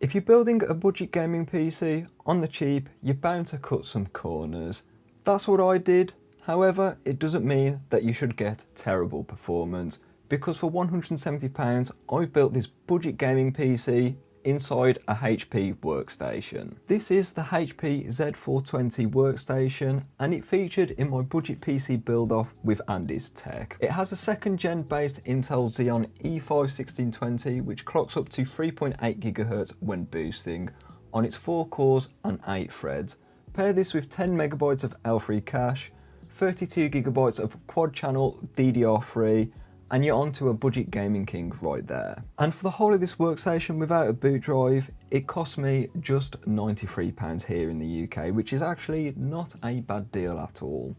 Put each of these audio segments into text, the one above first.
If you're building a budget gaming PC on the cheap, you're bound to cut some corners. That's what I did. However, it doesn't mean that you should get terrible performance, because for £170 I've built this budget gaming PC inside a HP workstation. This is the HP Z420 workstation, and it featured in my budget PC build off with Andy's Tech. It has a 2nd gen based Intel Xeon E5-1620 which clocks up to 3.8 GHz when boosting on its 4 cores and 8 threads. Pair this with 10 MB of L3 cache, 32 GB of quad channel DDR3, and you're onto a budget gaming king right there. And for the whole of this workstation without a boot drive, it cost me just £93 here in the UK, which is actually not a bad deal at all.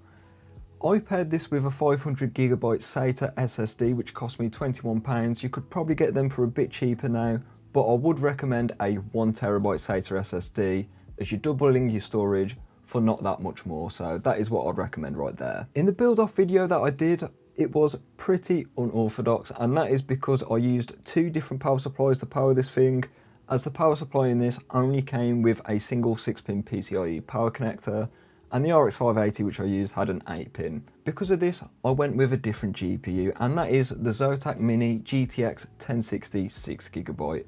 I paired this with a 500GB SATA SSD which cost me £21. You could probably get them for a bit cheaper now, but I would recommend a 1TB SATA SSD as you're doubling your storage for not that much more, so that is what I'd recommend right there. In the build off video that I did, it was pretty unorthodox, and that is because I used 2 different power supplies to power this thing, as the power supply in this only came with a single 6-pin PCIe power connector, and the RX 580 which I used had an 8-pin. Because of this, I went with a different GPU, and that is the Zotac Mini GTX 1060 6GB.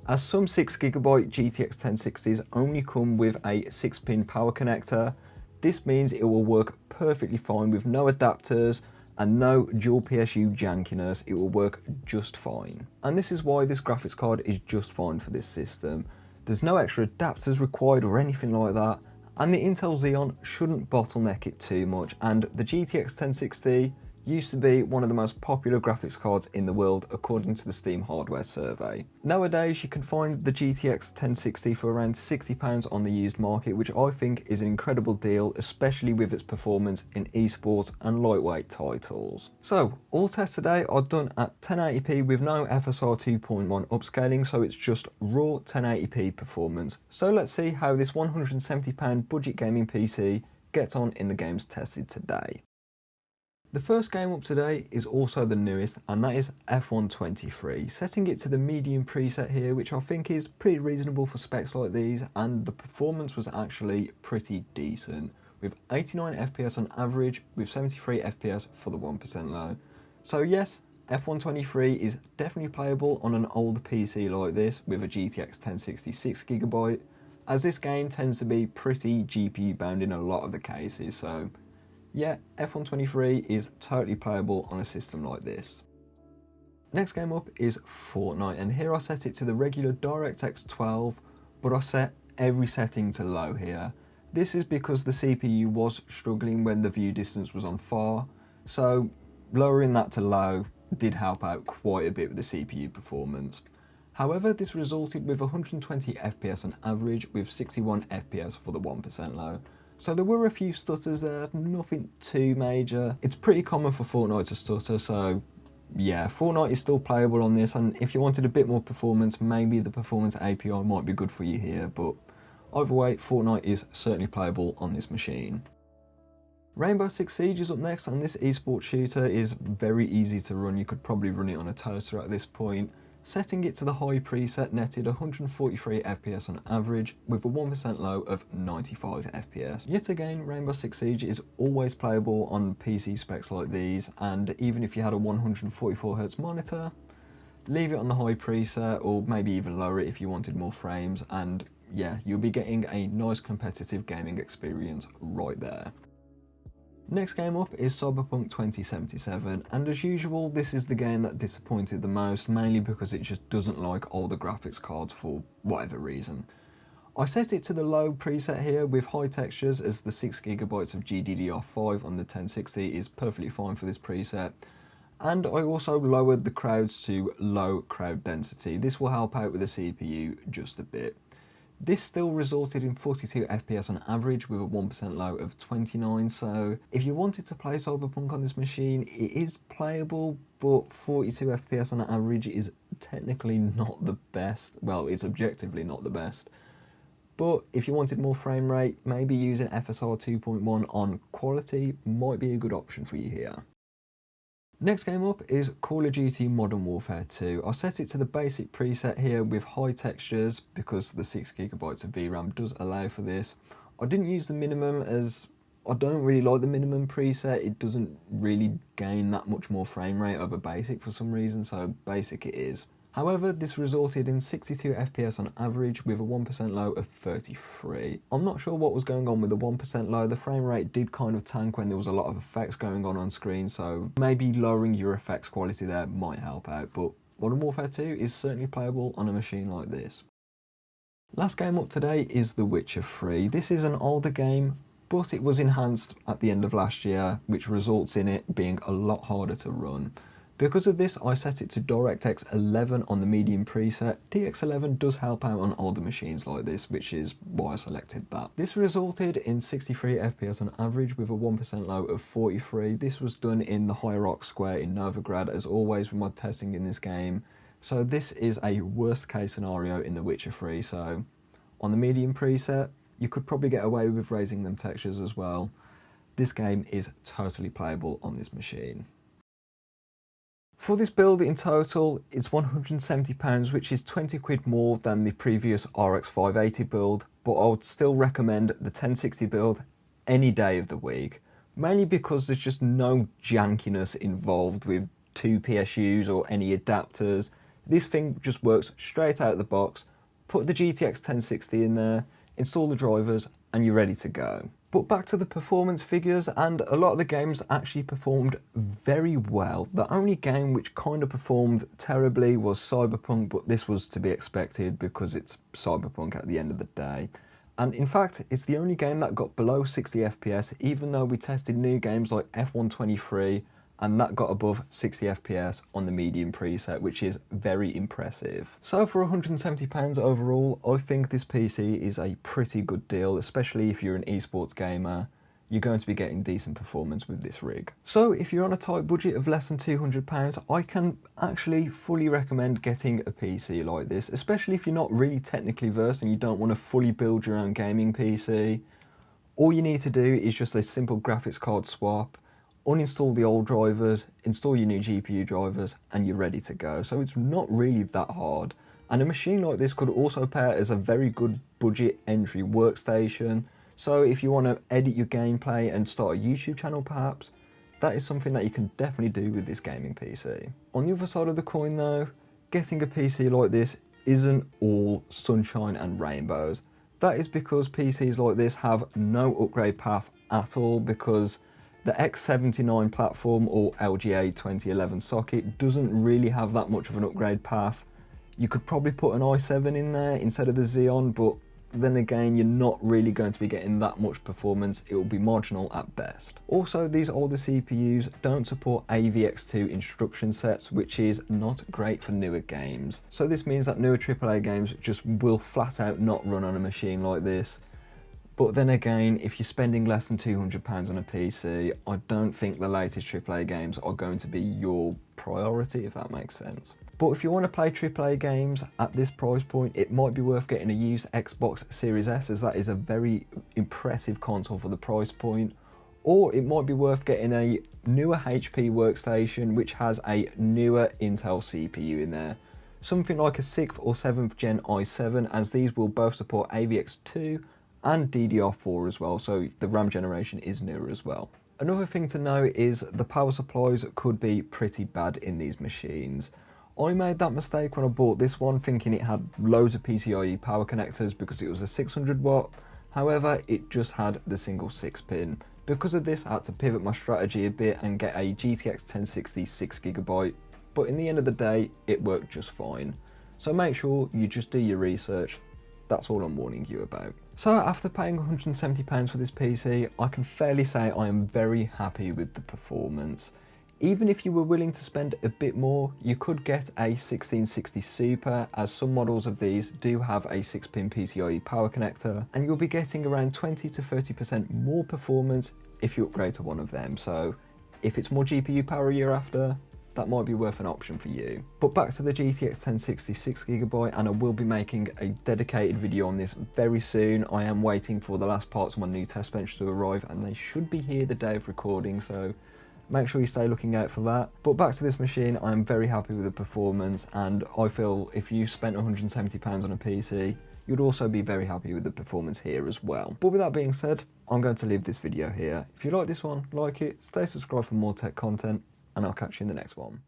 As some 6GB GTX 1060s only come with a 6-pin power connector, this means it will work perfectly fine with no adapters and no dual PSU jankiness. It will work just fine. And this is why this graphics card is just fine for this system. There's no extra adapters required or anything like that, and the Intel Xeon shouldn't bottleneck it too much, and the GTX 1060 used to be one of the most popular graphics cards in the world according to the Steam hardware survey. Nowadays you can find the GTX 1060 for around £60 on the used market, which I think is an incredible deal, especially with its performance in esports and lightweight titles. So all tests today are done at 1080p with no FSR 2.1 upscaling, so it's just raw 1080p performance. So let's see how this £170 budget gaming PC gets on in the games tested today. The first game up today is also the newest, and that is F123. Setting it to the medium preset here, which I think is pretty reasonable for specs like these, and the performance was actually pretty decent, with 89 FPS on average, with 73 FPS for the 1% low. So yes, F123 is definitely playable on an older PC like this with a GTX 1060 6GB, as this game tends to be pretty GPU bound in a lot of the cases, so yeah, F123 is totally playable on a system like this. Next game up is Fortnite, and here I set it to the regular DirectX 12, but I set every setting to low here. This is because the CPU was struggling when the view distance was on far, so lowering that to low did help out quite a bit with the CPU performance. However, this resulted with 120 FPS on average with 61 FPS for the 1% low. So there were a few stutters there, nothing too major. It's pretty common for Fortnite to stutter, so yeah, Fortnite is still playable on this, and if you wanted a bit more performance, maybe the performance API might be good for you here, but either way, Fortnite is certainly playable on this machine. Rainbow Six Siege is up next, and this esports shooter is very easy to run. You could probably run it on a toaster at this point. Setting it to the high preset netted 143 FPS on average with a 1% low of 95 FPS. Yet again, Rainbow Six Siege is always playable on PC specs like these, and even if you had a 144Hz monitor, leave it on the high preset or maybe even lower it if you wanted more frames, and yeah, you'll be getting a nice competitive gaming experience right there. Next game up is Cyberpunk 2077, and as usual this is the game that disappointed the most, mainly because it just doesn't like older graphics cards for whatever reason. I set it to the low preset here with high textures, as the 6GB of GDDR5 on the 1060 is perfectly fine for this preset, and I also lowered the crowds to low crowd density. This will help out with the CPU just a bit. This still resulted in 42 FPS on average with a 1% low of 29, so if you wanted to play Cyberpunk on this machine, it is playable, but 42 FPS on average is technically not the best. Well, it's objectively not the best. But if you wanted more frame rate, maybe using FSR 2.1 on quality might be a good option for you here. Next game up is Call of Duty Modern Warfare 2. I set it to the basic preset here with high textures because the 6GB of VRAM does allow for this. I didn't use the minimum as I don't really like the minimum preset. It doesn't really gain that much more frame rate over basic for some reason, so basic it is. However, this resulted in 62 FPS on average with a 1% low of 33. I'm not sure what was going on with the 1% low. The frame rate did kind of tank when there was a lot of effects going on screen, so maybe lowering your effects quality there might help out, but Modern Warfare 2 is certainly playable on a machine like this. Last game up today is The Witcher 3. This is an older game, but it was enhanced at the end of last year, which results in it being a lot harder to run. Because of this, I set it to DirectX 11 on the medium preset. DX11 does help out on older machines like this, which is why I selected that. This resulted in 63 FPS on average with a 1% low of 43. This was done in the Hierarch Square in Novigrad, as always with my testing in this game. So this is a worst case scenario in The Witcher 3. So on the medium preset, you could probably get away with raising them textures as well. This game is totally playable on this machine. For this build in total, it's £170, which is 20 quid more than the previous RX 580 build, but I would still recommend the 1060 build any day of the week, mainly because there's just no jankiness involved with 2 PSUs or any adapters. This thing just works straight out of the box. Put the GTX 1060 in there, install the drivers, and you're ready to go. But back to the performance figures, and a lot of the games actually performed very well. The only game which kind of performed terribly was Cyberpunk, but this was to be expected because it's Cyberpunk at the end of the day. And in fact, it's the only game that got below 60 FPS, even though we tested new games like F123, and that got above 60 FPS on the medium preset, which is very impressive. So for £170 overall, I think this PC is a pretty good deal, especially if you're an esports gamer. You're going to be getting decent performance with this rig. So if you're on a tight budget of less than £200, I can actually fully recommend getting a PC like this, especially if you're not really technically versed and you don't want to fully build your own gaming PC. All you need to do is just a simple graphics card swap, uninstall the old drivers, install your new GPU drivers, and you're ready to go. So it's not really that hard. And a machine like this could also pair as a very good budget entry workstation. So if you want to edit your gameplay and start a YouTube channel perhaps, that is something that you can definitely do with this gaming PC. On the other side of the coin though, getting a PC like this isn't all sunshine and rainbows. That is because PCs like this have no upgrade path at all, because the X79 platform or LGA 2011 socket doesn't really have that much of an upgrade path. You could probably put an i7 in there instead of the Xeon, but then again, you're not really going to be getting that much performance. It will be marginal at best. Also, these older CPUs don't support AVX2 instruction sets, which is not great for newer games. So this means that newer AAA games just will flat out not run on a machine like this. But then again, if you're spending less than £200 on a PC, I don't think the latest AAA games are going to be your priority, if that makes sense. But if you want to play AAA games at this price point, it might be worth getting a used Xbox Series S, as that is a very impressive console for the price point. Or it might be worth getting a newer HP workstation, which has a newer Intel CPU in there. Something like a 6th or 7th gen i7, as these will both support AVX2 and DDR4 as well, so the RAM generation is newer as well. Another thing to know is the power supplies could be pretty bad in these machines. I made that mistake when I bought this one, thinking it had loads of PCIe power connectors because it was a 600 watt. However, it just had the single 6-pin. Because of this, I had to pivot my strategy a bit and get a GTX 1060 6GB, but in the end of the day, it worked just fine. So make sure you just do your research. That's all I'm warning you about. So after paying £170 for this PC, I can fairly say I am very happy with the performance. Even if you were willing to spend a bit more, you could get a 1660 Super, as some models of these do have a 6-pin PCIe power connector, and you'll be getting around 20 to 30% more performance if you upgrade to one of them. So if it's more GPU power you're after, that might be worth an option for you. But back to the GTX 1060 6GB, and I will be making a dedicated video on this very soon. I am waiting for the last parts of my new test bench to arrive, and they should be here the day of recording, so make sure you stay looking out for that. But back to this machine, I'm very happy with the performance, and I feel if you spent £170 on a PC, you'd also be very happy with the performance here as well. But with that being said, I'm going to leave this video here. If you like this one, like it, stay subscribed for more tech content, and I'll catch you in the next one.